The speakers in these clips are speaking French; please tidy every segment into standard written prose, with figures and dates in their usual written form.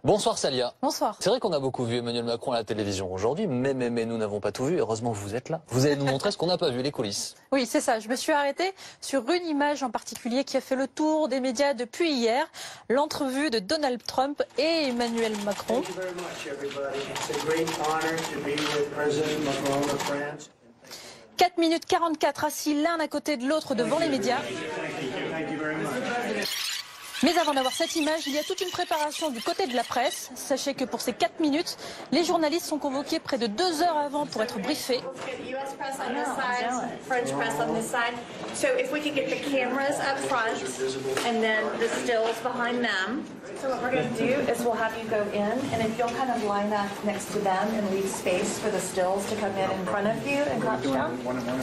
Bonsoir Salia. Bonsoir. C'est vrai qu'on a beaucoup vu Emmanuel Macron à la télévision aujourd'hui, mais nous n'avons pas tout vu. Heureusement vous êtes là. Vous allez nous montrer ce qu'on n'a pas vu, les coulisses. Oui, c'est ça. Je me suis arrêtée sur une image en particulier qui a fait le tour des médias depuis hier. L'entrevue de Donald Trump et Emmanuel Macron. 4 minutes 44 assis l'un à côté de l'autre devant les médias. Mais avant d'avoir cette image, il y a toute une préparation du côté de la presse. Sachez que pour ces 4 minutes, les journalistes sont convoqués près de 2 heures avant pour être briefés.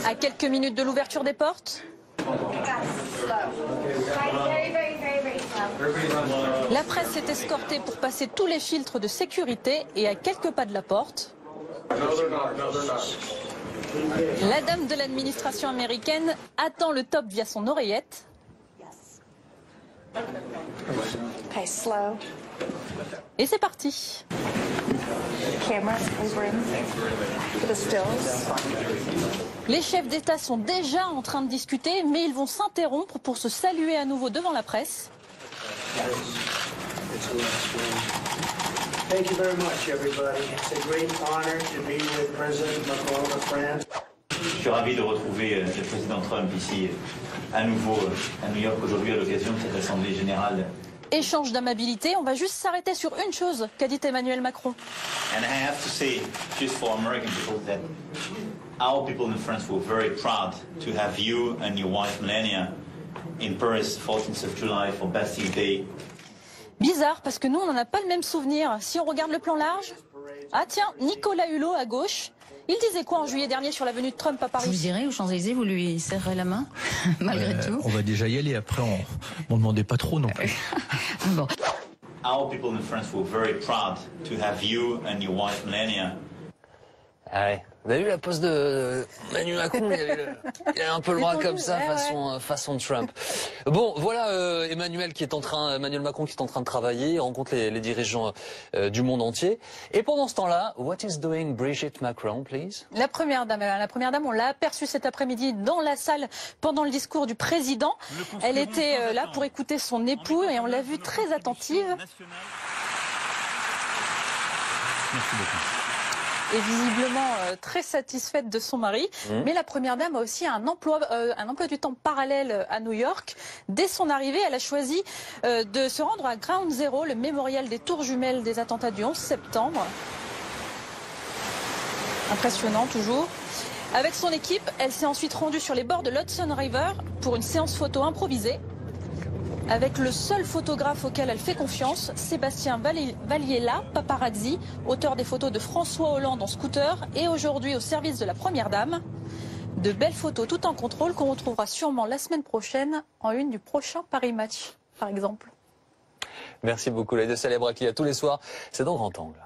À quelques minutes de l'ouverture des portes, la presse est escortée pour passer tous les filtres de sécurité et à quelques pas de la porte, la dame de l'administration américaine attend le top via son oreillette. Et c'est parti. Les chefs d'État sont déjà en train de discuter, mais ils vont s'interrompre pour se saluer à nouveau devant la presse. Je suis ravi de retrouver le président Trump ici à nouveau à New York aujourd'hui à l'occasion de cette assemblée générale. Échange d'amabilité, on va juste s'arrêter sur une chose qu'a dit Emmanuel Macron. And I have to say, just for American people, that our people in France were very proud to have you and your wife Melania in Paris, 14th of July for Bastille Day. Bizarre, parce que nous, on n'en a pas le même souvenir. Si on regarde le plan large, ah tiens, Nicolas Hulot à gauche, il disait quoi en juillet dernier sur l'avenue de Trump à Paris? Vous irez aux Champs-Élysées, vous lui serrerez la main, malgré tout. On va déjà y aller, après on ne demandait pas trop non plus. Bon. Our people in France were very proud to have you and your wife Melania. Ah ouais. Vous avez vu la pose de Emmanuel Macron, il a un peu le bras comme ça, façon Trump. Bon, voilà Emmanuel Macron qui est en train de travailler, il rencontre les dirigeants du monde entier. Et pendant ce temps-là, what is doing Brigitte Macron, please? La première dame, on l'a aperçue cet après-midi dans la salle pendant le discours du président. Elle était là pour écouter son époux et on l'a vue très attentive. Merci beaucoup. Et visiblement très satisfaite de son mari. Mais la première dame a aussi un emploi du temps parallèle à New York. Dès son arrivée, elle a choisi de se rendre à Ground Zero, le mémorial des tours jumelles des attentats du 11 septembre. Impressionnant toujours. Avec son équipe, elle s'est ensuite rendue sur les bords de l'Hudson River pour une séance photo improvisée. Avec le seul photographe auquel elle fait confiance, Sébastien Valliella, paparazzi, auteur des photos de François Hollande en scooter et aujourd'hui au service de la première dame. De belles photos tout en contrôle qu'on retrouvera sûrement la semaine prochaine en une du prochain Paris Match, par exemple. Merci beaucoup, les deux célèbres qui tous les soirs, c'est dans Grand Angle.